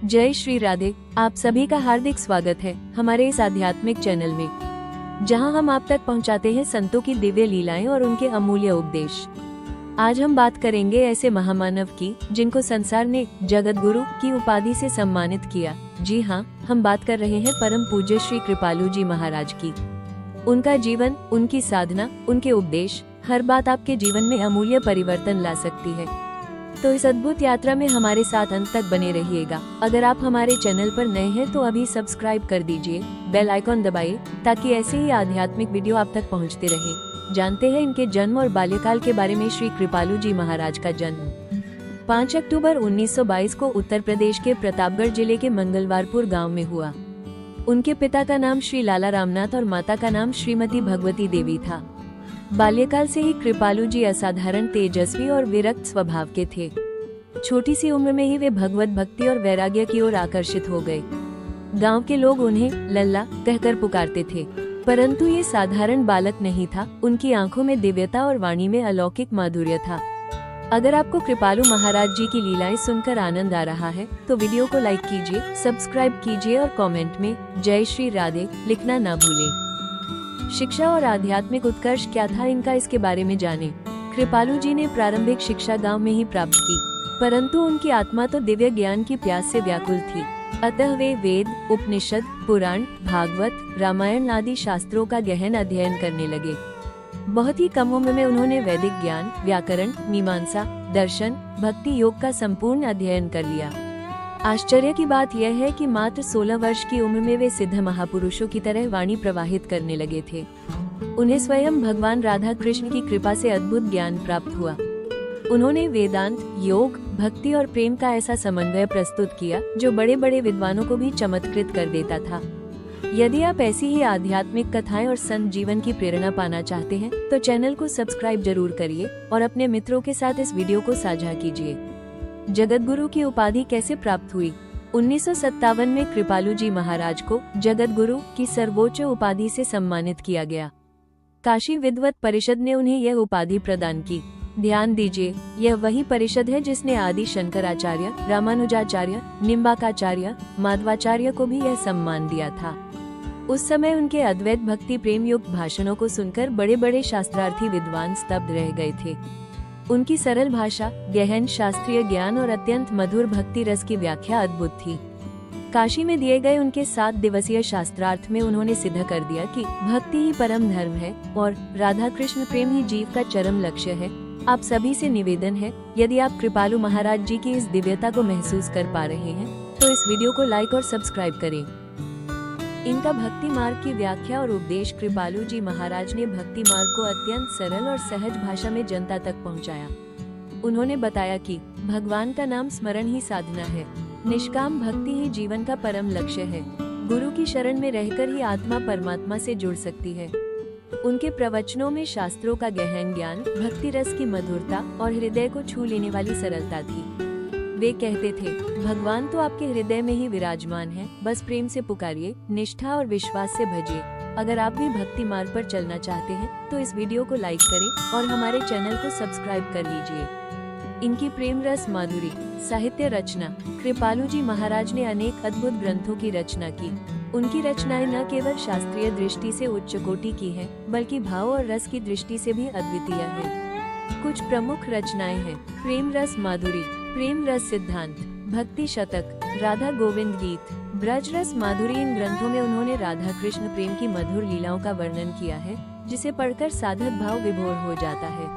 जय श्री राधे। आप सभी का हार्दिक स्वागत है हमारे इस आध्यात्मिक चैनल में, जहां हम आप तक पहुंचाते हैं संतों की दिव्य लीलाएं और उनके अमूल्य उपदेश। आज हम बात करेंगे ऐसे महामानव की जिनको संसार ने जगत गुरु की उपाधि से सम्मानित किया। जी हाँ, हम बात कर रहे हैं परम पूज्य श्री कृपालु जी महाराज की। उनका जीवन, उनकी साधना, उनके उपदेश, हर बात आपके जीवन में अमूल्य परिवर्तन ला सकती है। तो इस अद्भुत यात्रा में हमारे साथ अंत तक बने रहिएगा। अगर आप हमारे चैनल पर नए हैं तो अभी सब्सक्राइब कर दीजिए, बेल आइकॉन दबाइए ताकि ऐसे ही आध्यात्मिक वीडियो आप तक पहुंचते रहे। जानते हैं इनके जन्म और बाल्यकाल के बारे में। श्री कृपालु जी महाराज का जन्म 5 अक्टूबर 1922 को उत्तर प्रदेश के प्रतापगढ़ जिले के मंगलवारपुर गाँव में हुआ। उनके पिता का नाम श्री लाला रामनाथ और माता का नाम श्रीमती भगवती देवी था। बाल्यकाल से ही कृपालु जी असाधारण तेजस्वी और विरक्त स्वभाव के थे। छोटी सी उम्र में ही वे भगवत भक्ति और वैराग्य की ओर आकर्षित हो गए। गांव के लोग उन्हें लल्ला कहकर पुकारते थे, परंतु ये साधारण बालक नहीं था। उनकी आंखों में दिव्यता और वाणी में अलौकिक माधुर्य था। अगर आपको कृपालु महाराज जी की लीलाएं सुनकर आनंद आ रहा है तो वीडियो को लाइक कीजिए, सब्सक्राइब कीजिए और कमेंट में जय श्री राधे लिखना ना भूलें। शिक्षा और आध्यात्मिक उत्कर्ष क्या था इनका, इसके बारे में जानें। कृपालु जी ने प्रारंभिक शिक्षा गांव में ही प्राप्त की, परंतु उनकी आत्मा तो दिव्य ज्ञान की प्यास से व्याकुल थी। अतः वे वेद, उपनिषद, पुराण, भागवत, रामायण आदि शास्त्रों का गहन अध्ययन करने लगे। बहुत ही कम उम्र में उन्होंने वैदिक ज्ञान, व्याकरण, मीमांसा, दर्शन, भक्ति योग का संपूर्ण अध्ययन कर लिया। आश्चर्य की बात यह है कि मात्र 16 वर्ष की उम्र में वे सिद्ध महापुरुषों की तरह वाणी प्रवाहित करने लगे थे। उन्हें स्वयं भगवान राधा कृष्ण की कृपा से अद्भुत ज्ञान प्राप्त हुआ। उन्होंने वेदांत, योग, भक्ति और प्रेम का ऐसा समन्वय प्रस्तुत किया जो बड़े बड़े विद्वानों को भी चमत्कृत कर देता था। यदि आप ऐसी ही आध्यात्मिक कथाएं और संत जीवन की प्रेरणा पाना चाहते हैं तो चैनल को सब्सक्राइब जरूर करिए और अपने मित्रों के साथ इस वीडियो को साझा कीजिए। जगत गुरु की उपाधि कैसे प्राप्त हुई? 1957 में कृपालु जी महाराज को जगत गुरु की सर्वोच्च उपाधि से सम्मानित किया गया। काशी विद्वत परिषद ने उन्हें यह उपाधि प्रदान की। ध्यान दीजिए, यह वही परिषद है जिसने आदि शंकराचार्य, रामानुजाचार्य, निम्बाकाचार्य, माधवाचार्य को भी यह सम्मान दिया था। उस समय उनके अद्वैत भक्ति प्रेम युक्त भाषणों को सुनकर बड़े बड़े शास्त्रार्थी विद्वान स्तब्ध रह गए थे। उनकी सरल भाषा, गहन शास्त्रीय ज्ञान और अत्यंत मधुर भक्ति रस की व्याख्या अद्भुत थी। काशी में दिए गए उनके 7 दिवसीय शास्त्रार्थ में उन्होंने सिद्ध कर दिया कि भक्ति ही परम धर्म है और राधा कृष्ण प्रेम ही जीव का चरम लक्ष्य है। आप सभी से निवेदन है, यदि आप कृपालु महाराज जी की इस दिव्यता को महसूस कर पा रहे हैं तो इस वीडियो को लाइक और सब्सक्राइब करें। इनका भक्ति मार्ग की व्याख्या और उपदेश। कृपालु जी महाराज ने भक्ति मार्ग को अत्यंत सरल और सहज भाषा में जनता तक पहुंचाया। उन्होंने बताया कि भगवान का नाम स्मरण ही साधना है, निष्काम भक्ति ही जीवन का परम लक्ष्य है। गुरु की शरण में रहकर ही आत्मा परमात्मा से जुड़ सकती है। उनके प्रवचनों में शास्त्रों का गहन ज्ञान, भक्ति रस की मधुरता और हृदय को छू लेने वाली सरलता थी। वे कहते थे, भगवान तो आपके हृदय में ही विराजमान है, बस प्रेम से पुकारिए, निष्ठा और विश्वास से भजिए। अगर आप भी भक्ति मार्ग पर चलना चाहते हैं तो इस वीडियो को लाइक करें और हमारे चैनल को सब्सक्राइब कर लीजिए। इनकी प्रेम रस माधुरी। साहित्य रचना। कृपालु जी महाराज ने अनेक अद्भुत ग्रंथों की रचना की। उनकी रचनाएं न केवल शास्त्रीय दृष्टि से उच्च कोटि की है, बल्कि भाव और रस की दृष्टि से भी अद्वितीय है। कुछ प्रमुख रचनाएं हैं। प्रेम रस माधुरी, प्रेम रस सिद्धांत, भक्ति शतक, राधा गोविंद गीत, ब्रज रस माधुरी। इन ग्रंथों में उन्होंने राधा कृष्ण प्रेम की मधुर लीलाओं का वर्णन किया है, जिसे पढ़कर साधक भाव विभोर हो जाता है।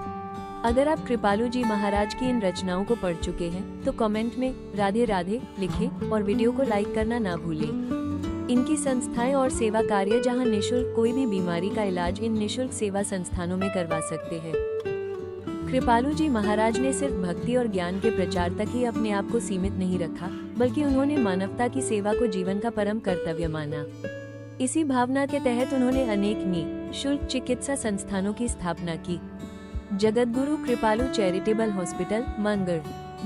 अगर आप कृपालु जी महाराज की इन रचनाओं को पढ़ चुके हैं तो कमेंट में राधे राधे लिखें और वीडियो को लाइक करना ना भूलें। इनकी संस्थाएं और सेवा कार्य। जहां निशुल्क कोई भी बीमारी का इलाज इन निशुल्क सेवा संस्थानों में करवा सकते हैं। कृपालु जी महाराज ने सिर्फ भक्ति और ज्ञान के प्रचार तक ही अपने आप को सीमित नहीं रखा, बल्कि उन्होंने मानवता की सेवा को जीवन का परम कर्तव्य माना। इसी भावना के तहत उन्होंने अनेक निःशुल्क चिकित्सा संस्थानों की स्थापना की। जगत गुरु कृपालु चैरिटेबल हॉस्पिटल मंगल,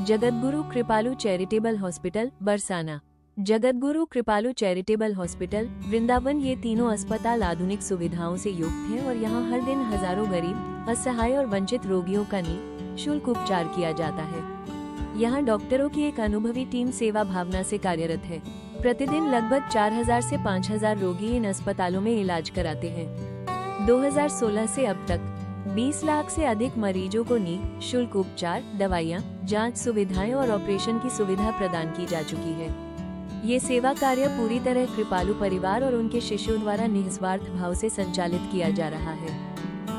जगत गुरु कृपालु चैरिटेबल हॉस्पिटल बरसाना, जगत गुरु कृपालु चैरिटेबल हॉस्पिटल वृंदावन। ये तीनों अस्पताल आधुनिक सुविधाओं से युक्त हैं और यहाँ हर दिन हजारों गरीब, असहाय और वंचित रोगियों का निःशुल्क उपचार किया जाता है। यहाँ डॉक्टरों की एक अनुभवी टीम सेवा भावना से कार्यरत है। प्रतिदिन लगभग 4000 से 5000 रोगी इन अस्पतालों में इलाज कराते हैं। 2016 से अब तक 20 लाख से अधिक मरीजों को निःशुल्क उपचार, दवाइयाँ, जांच सुविधाएं और ऑपरेशन की सुविधा प्रदान की जा चुकी है। ये सेवा कार्य पूरी तरह कृपालु परिवार और उनके शिष्यों द्वारा निस्वार्थ भाव से संचालित किया जा रहा है।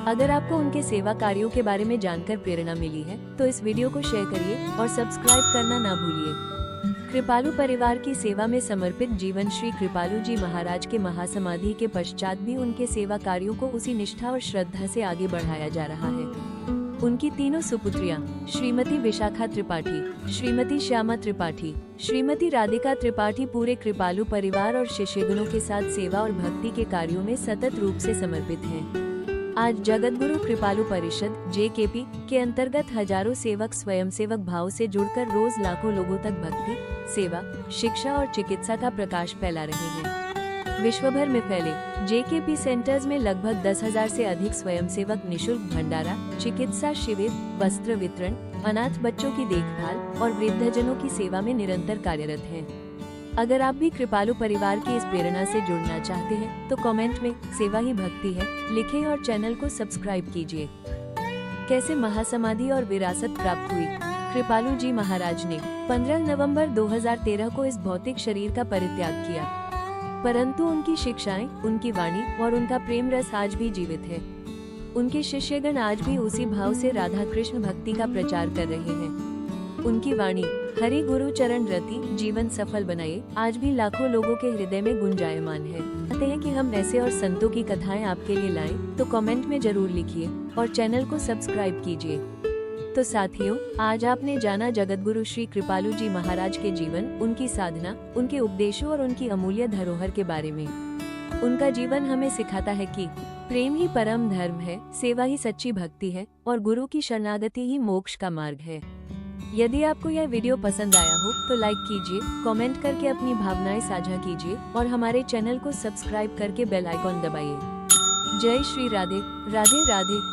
अगर आपको उनके सेवा कार्यों के बारे में जानकर प्रेरणा मिली है तो इस वीडियो को शेयर करिए और सब्सक्राइब करना ना भूलिए। कृपालु परिवार की सेवा में समर्पित जीवन श्री कृपालु जी महाराज के महासमाधि के पश्चात भी उनके सेवा कार्यों को उसी निष्ठा और श्रद्धा से आगे बढ़ाया जा रहा है। उनकी तीनों सुपुत्रियां श्रीमती विशाखा त्रिपाठी, श्रीमती श्यामा त्रिपाठी, श्रीमती राधिका त्रिपाठी पूरे कृपालु परिवार और शिष्यगणों के साथ सेवा और भक्ति के कार्यों में सतत रूप से समर्पित हैं। आज जगतगुरु कृपालु परिषद (JKP) के अंतर्गत हजारों सेवक स्वयंसेवक भाव से जुड़कर रोज लाखों लोगों तक भक्ति, सेवा, शिक्षा और चिकित्सा का प्रकाश फैला रहे हैं। विश्व भर में फैले JKP सेंटर्स में लगभग 10,000 से अधिक स्वयंसेवक निशुल्क भंडारा, चिकित्सा शिविर, वस्त्र वितरण, अनाथ बच्चों की देखभाल और वृद्धजनों की सेवा में निरंतर कार्यरत हैं। अगर आप भी कृपालु परिवार की इस प्रेरणा से जुड़ना चाहते हैं तो कमेंट में सेवा ही भक्ति है लिखें और चैनल को सब्सक्राइब कीजिए। कैसे महासमाधि और विरासत प्राप्त हुई? कृपालु जी महाराज ने 15 नवंबर 2013 को इस भौतिक शरीर का परित्याग किया, परंतु उनकी शिक्षाएं, उनकी वाणी और उनका प्रेम रस आज भी जीवित है। उनके शिष्यगण आज भी उसी भाव से राधा कृष्ण भक्ति का प्रचार कर रहे हैं। उनकी वाणी हरि गुरु चरण रति जीवन सफल बनाए आज भी लाखों लोगों के हृदय में गुंजायमान है। चाहते हैं कि हम ऐसे और संतों की कथाएं आपके लिए लाएं तो कमेंट में जरूर लिखिए और चैनल को सब्सक्राइब कीजिए। तो साथियों, आज आपने जाना जगतगुरु श्री कृपालु जी महाराज के जीवन, उनकी साधना, उनके उपदेशों और उनकी अमूल्य धरोहर के बारे में। उनका जीवन हमें सिखाता है कि प्रेम ही परम धर्म है, सेवा ही सच्ची भक्ति है और गुरु की शरणागति ही मोक्ष का मार्ग है। यदि आपको यह वीडियो पसंद आया हो तो लाइक कीजिए, कमेंट करके अपनी भावनाएं साझा कीजिए और हमारे चैनल को सब्सक्राइब करके बेल आइकॉन दबाइए। जय श्री राधे, राधे राधे।